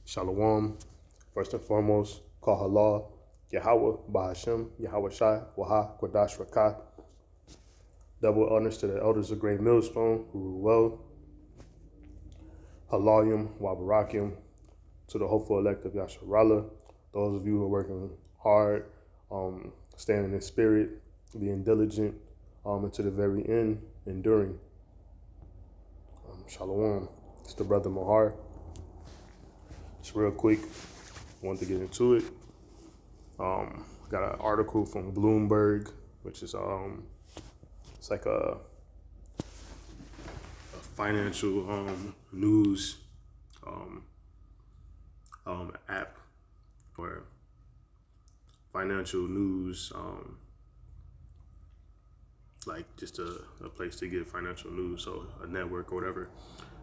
Shalom. First and foremost, Kahala, Yahweh, Bahashem, Yahweh Shai, Waha, Kwadash Rakah. Double honors to the elders of Great Millstone who rule well. Halalim, Wabarakim, to the hopeful elect of Yasharallah. Those of you who are working hard, standing in spirit, being diligent, and to the very end, enduring. Shalom. It's the brother Mahar. Just real quick, want to get into it. Got an article from Bloomberg, which is it's like a financial news app or financial news like just a place to get financial news, so a network or whatever.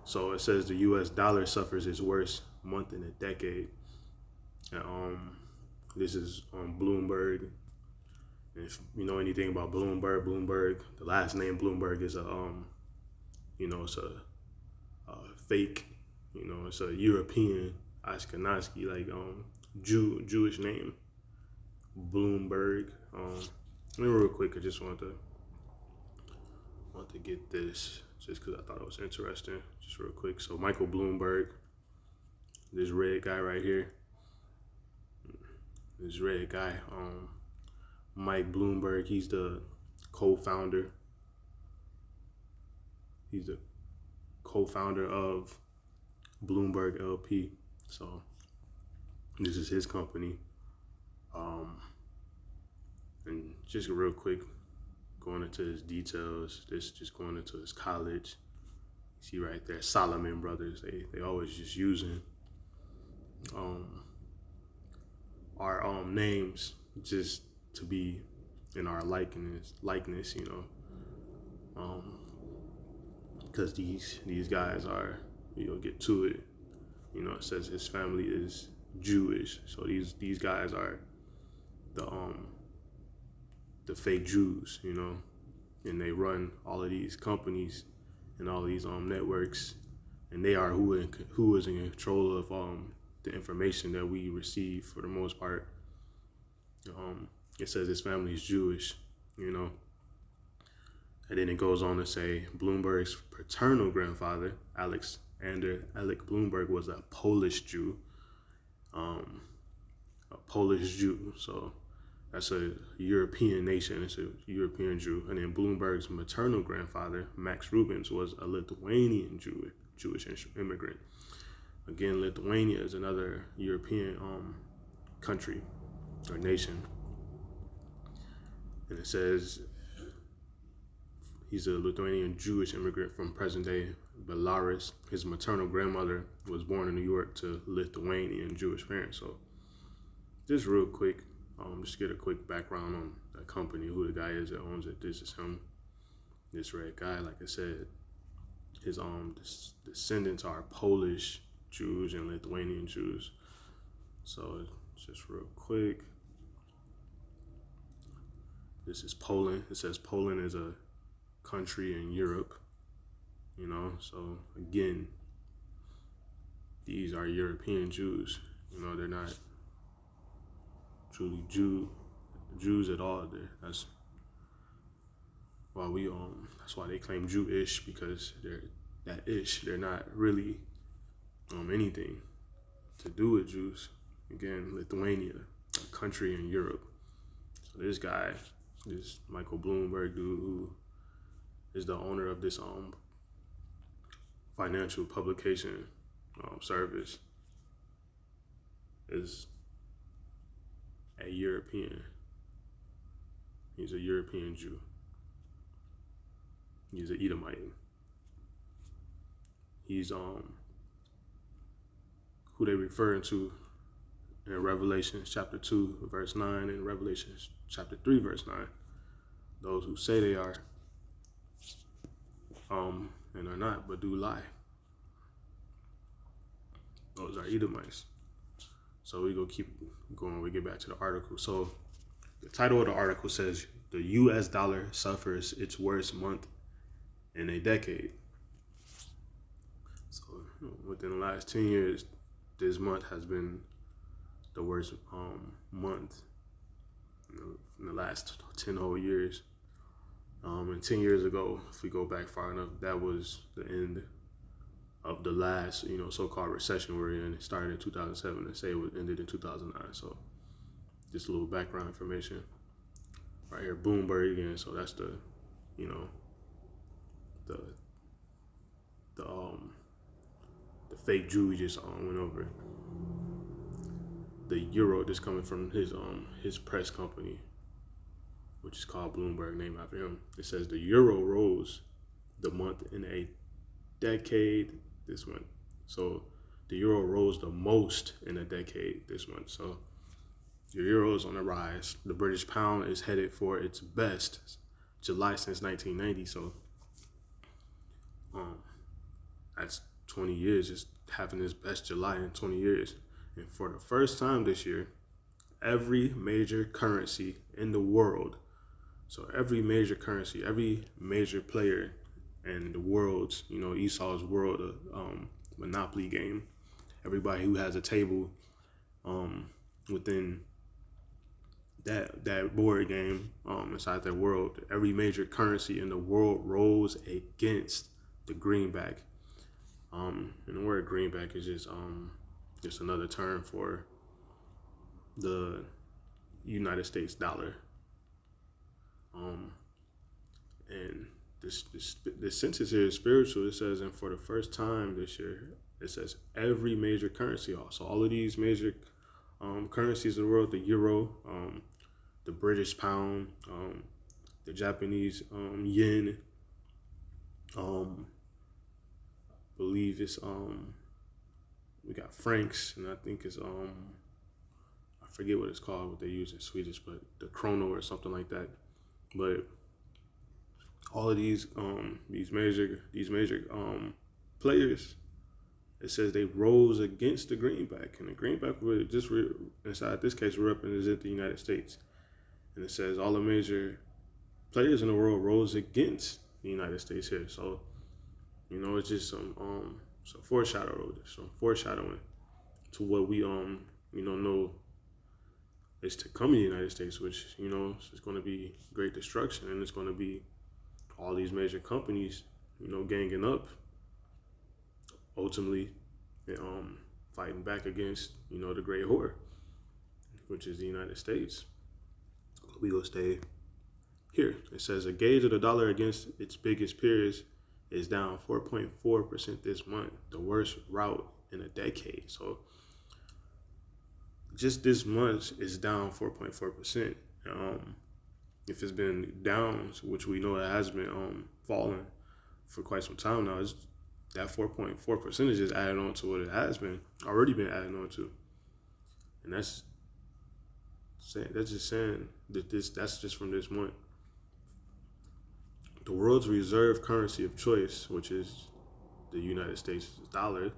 So it says the U.S. dollar suffers its worst month in a decade. And, this is on Bloomberg. And if you know anything about Bloomberg, the last name Bloomberg is it's a fake, it's a European Ashkenazi, like Jewish name, Bloomberg. Real quick, I just want to get this just because I thought it was interesting. Just real quick. So Michael Bloomberg, this red guy right here. This red guy, Mike Bloomberg, he's the co-founder. He's the co-founder of Bloomberg LP. So this is his company. And just real quick, going into his details, just going into his college. You see right there, Solomon Brothers. They always just using our names just to be in our likeness, because these guys are, get to it. It says his family is Jewish, so these guys are the fake Jews, and they run all of these companies and all these networks, and they are who is in control of the information that we receive for the most part. It says his family is Jewish, and then it goes on to say Bloomberg's paternal grandfather, Alec Bloomberg, was a Polish Jew, So that's a European nation. It's a European Jew. And then Bloomberg's maternal grandfather, Max Rubens, was a Lithuanian Jewish immigrant. Again, Lithuania is another European country or nation. And it says he's a Lithuanian Jewish immigrant from present-day Belarus. His maternal grandmother was born in New York to Lithuanian Jewish parents. So just real quick, just get a quick background on the company, who the guy is that owns it. This is him, this red guy. Like I said, his descendants are Polish Jews and Lithuanian Jews. So just real quick, this is Poland. It says Poland is a country in Europe, so again, these are European Jews. They're not truly Jews at all. That's why they claim Jewish, because they're that ish. They're not really anything to do with Jews. Again, Lithuania, a country in Europe. So this guy, this Michael Bloomberg dude, who is the owner of this financial publication service, is a European. He's a European Jew. He's an Edomite. He's who they referring to in Revelation chapter 2 verse 9 and Revelation chapter 3 verse 9. Those who say they are and are not, but do lie. Those are Edomites. So we go keep going. We get back to the article. So the title of the article says the U.S. dollar suffers its worst month in a decade. So within the last 10 years, this month has been the worst month in the last 10 whole years. And 10 years ago, if we go back far enough, that was the end of the last, so-called recession we're in. It started in 2007 and say it ended in 2009. So just a little background information right here. Bloomberg again. So that's the, the the fake Jew we just went over. The euro just coming from his press company, which is called Bloomberg, named after him. It says the euro rose the month in a decade this month. So the euro rose the most in a decade this month. So the euro is on the rise. The British pound is headed for its best July since 1990. So that's 20 years. It's having its best July in 20 years. And for the first time this year, every major currency in the world, so every major currency, every major player in the world's, Esau's world Monopoly game, everybody who has a table within that board game inside their world, every major currency in the world rose against the greenback. And the word greenback is just another term for the United States dollar. And this sentence here is spiritual. It says, and for the first time this year, it says every major currency. So all of these major currencies of the world, the euro, the British pound, the Japanese yen, believe it's we got francs, and I think it's I forget what it's called, what they use in Swedish, but the krono or something like that. But all of these major players, it says they rose against the greenback, and the greenback would just inside this case represent the United States. And it says all the major players in the world rose against the United States here. So it's just some foreshadowing to what we know is to come in the United States, which is going to be great destruction, and it's going to be all these major companies ganging up ultimately and fighting back against the great whore, which is the United States. We gonna stay here. It says a gauge of the dollar against its biggest peers is down 4.4% this month, the worst rout in a decade. So just this month is down 4.4%. If it's been down, which we know it has been falling for quite some time now, is that 4.4% is just added on to what it has been already been added on to, and that's just saying that that's just from this month. The world's reserve currency of choice, which is the United States dollar,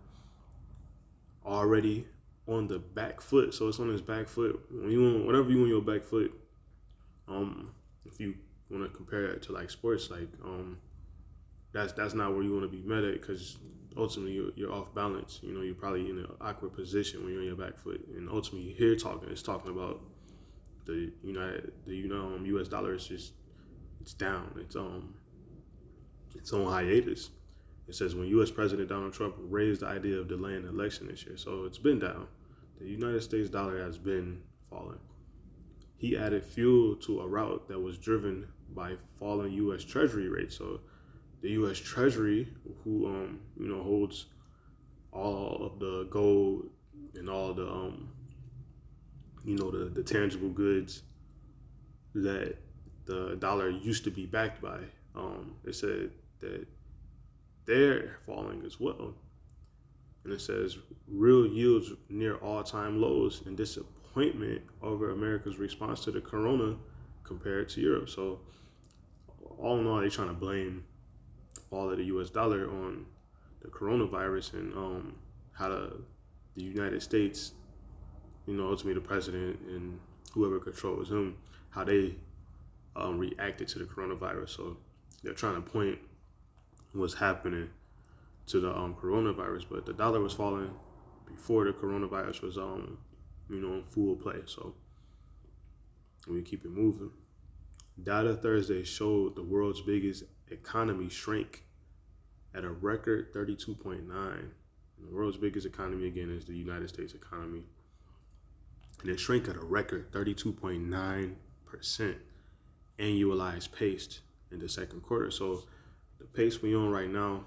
already on the back foot. So it's on its back foot. Whenever you on your back foot, if you want to compare it to like sports, like that's not where you want to be met at, because ultimately you're off balance. You're probably in an awkward position when you're on your back foot, and ultimately here it's talking about the U.S. dollar is just it's down. It's on hiatus. It says when U.S. President Donald Trump raised the idea of delaying the election this year, so it's been down. The United States dollar has been falling. He added fuel to a rout that was driven by falling U.S. Treasury rates. So the U.S. Treasury, who holds all of the gold and all the the tangible goods that the dollar used to be backed by, it said that they're falling as well. And it says real yields near all-time lows and disappointment over America's response to the corona compared to Europe. So all in all, they're trying to blame all of the U.S. dollar on the coronavirus and how the United States, ultimately the president and whoever controls him, how they reacted to the coronavirus. So they're trying to point what's happening to the coronavirus, but the dollar was falling before the coronavirus was in full play. So we keep it moving. Data Thursday showed the world's biggest economy shrink at a record 32.9. The world's biggest economy again is the United States economy, and it shrank at a record 32.9% annualized pace in the second quarter. So the pace we on right now,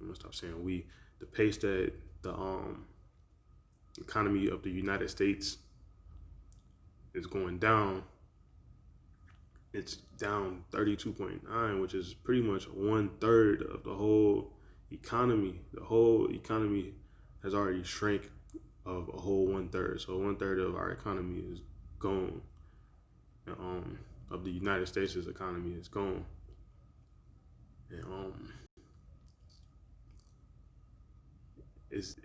I'm gonna stop saying we, the pace that the economy of the United States is going down, it's down 32.9, which is pretty much 1/3 of the whole economy. The whole economy has already shrank of a whole 1/3. So 1/3 of our economy is gone. Of the United States' economy is gone. And it's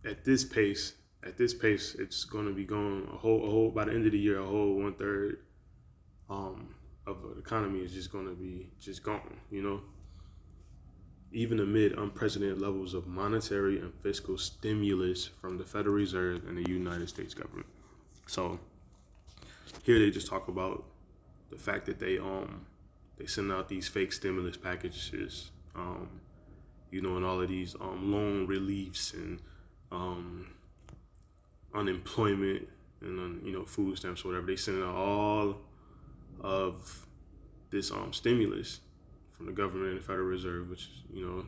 at this pace. It's going to be gone a whole by the end of the year. A whole 1/3 of the economy is just going to be just gone. Even amid unprecedented levels of monetary and fiscal stimulus from the Federal Reserve and the United States government. So here they just talk about the fact that they send out these fake stimulus packages, and all of these loan reliefs and unemployment and food stamps or whatever. They send out all of this stimulus from the government and the Federal Reserve, which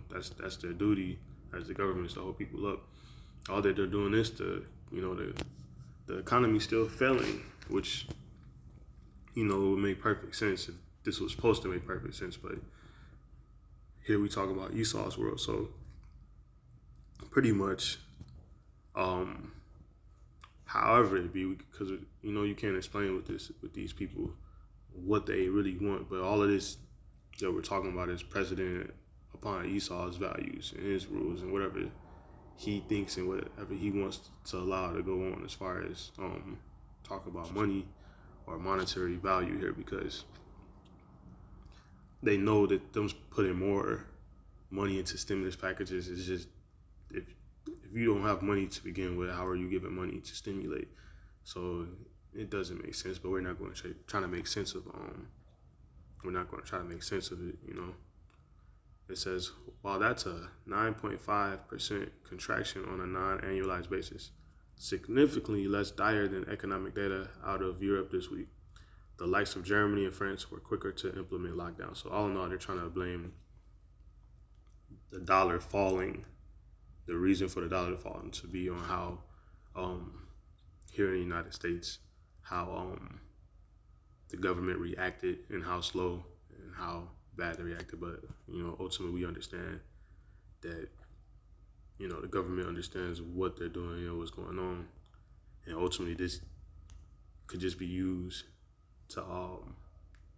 that's their duty as the government, is to hold people up. All that they're doing is the economy's still failing, which would make perfect sense if this was supposed to make perfect sense. But here we talk about Esau's world. So pretty much, however it be, because you can't explain with these people what they really want. But all of this that we're talking about is president upon Esau's values and his rules and whatever he thinks and whatever he wants to allow to go on as far as talk about money or monetary value here, because they know that them putting more money into stimulus packages is just, if you don't have money to begin with, how are you giving money to stimulate? So it doesn't make sense. But we're not going to try to make sense of it. It says, while that's a 9.5% contraction on a non-annualized basis, significantly less dire than economic data out of Europe this week. The likes of Germany and France were quicker to implement lockdowns. So all in all, they're trying to blame the dollar falling, the reason for the dollar falling to be on how here in the United States, how the government reacted and how slow and how bad they reacted. But ultimately we understand that the government understands what they're doing, what's going on, and ultimately this could just be used to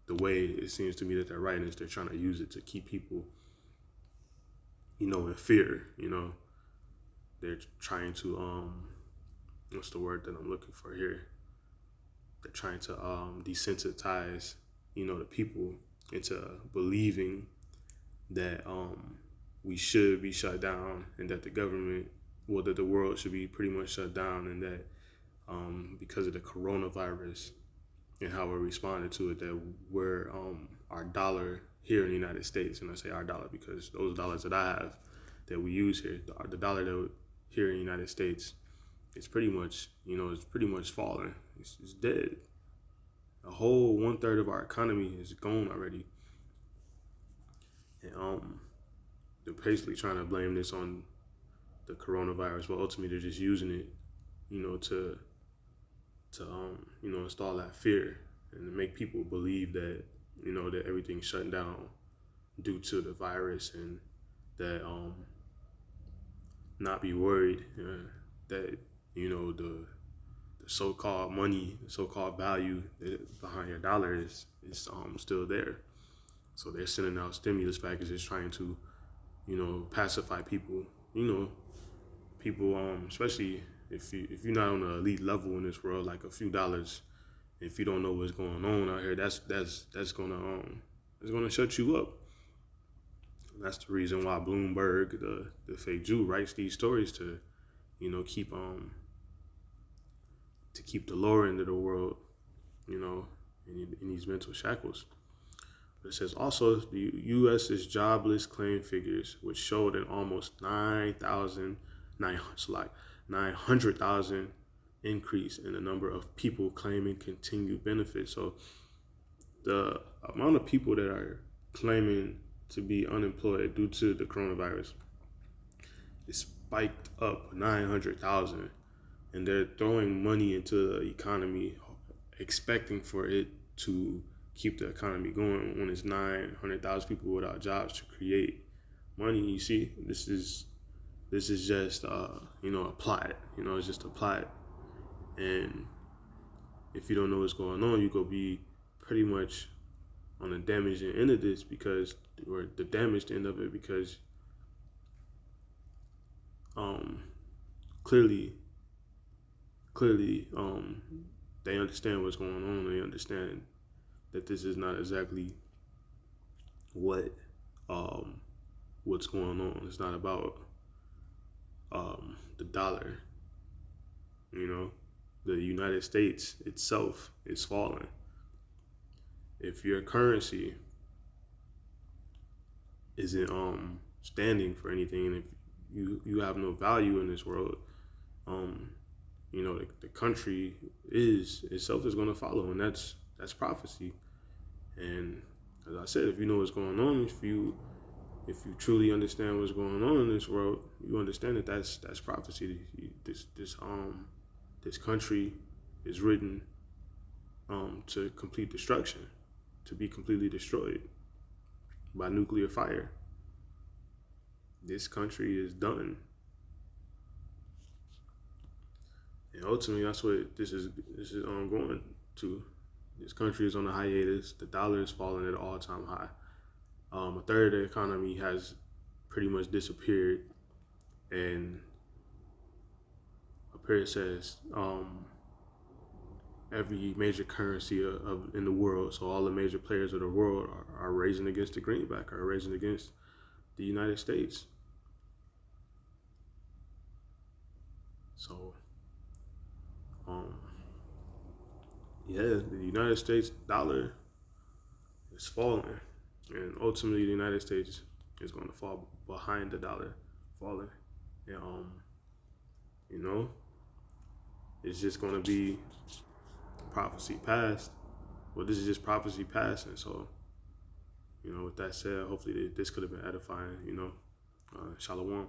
the way it seems to me that they're writing is they're trying to use it to keep people in fear. They're trying to what's the word that I'm looking for here? They're trying to desensitize the people into believing that we should be shut down, and that the government, that the world should be pretty much shut down, and that because of the coronavirus and how we're responding to it, that we're our dollar here in the United States, and I say our dollar because those dollars that I have that we use here, the dollar that here in the United States, it's pretty much falling. It's dead. A whole 1/3 of our economy is gone already, and they're basically trying to blame this on the coronavirus, but ultimately they're just using it, to install that fear and to make people believe that that everything's shutting down due to the virus, and that not be worried that the so-called money, the so-called value behind your dollar is still there. So they're sending out stimulus packages trying to pacify people. People especially if you're not on an elite level in this world, like a few dollars, if you don't know what's going on out here, that's gonna shut you up. And that's the reason why Bloomberg, the fake Jew, writes these stories to keep to keep the lower end of the world, in these mental shackles. But it says also the U.S.'s jobless claim figures, which showed an almost 900,000 increase in the number of people claiming continued benefits. So the amount of people that are claiming to be unemployed due to the coronavirus is spiked up 900,000, and they're throwing money into the economy, expecting for it to keep the economy going when it's 900,000 people without jobs to create money. You see, this is just a plot. It's just a plot, and if you don't know what's going on, you go be pretty much on the damaging end of this or the damaged end of it, because um, clearly, they understand what's going on. They understand that this is not exactly what what's going on. It's not about the dollar. The United States itself is falling. If your currency isn't standing for anything, and if you have no value in this world, the country itself is going to follow, and that's prophecy. And as I said, if you know what's going on, if you truly understand what's going on in this world, you understand that that's prophecy. This country is written to complete destruction, to be completely destroyed by nuclear fire. This country is done, and ultimately that's what this is going to. This country is on a hiatus. The dollar is falling at an all-time high. A third of the economy has pretty much disappeared, and up here it says every major currency in the world, so all the major players of the world are raising against the greenback, are raising against the United States. So, the United States dollar is falling, and ultimately the United States is going to fall behind the dollar falling. And it's just going to be prophecy past. Well, this is just prophecy past, and so with that said, hopefully this could have been edifying. Shalom.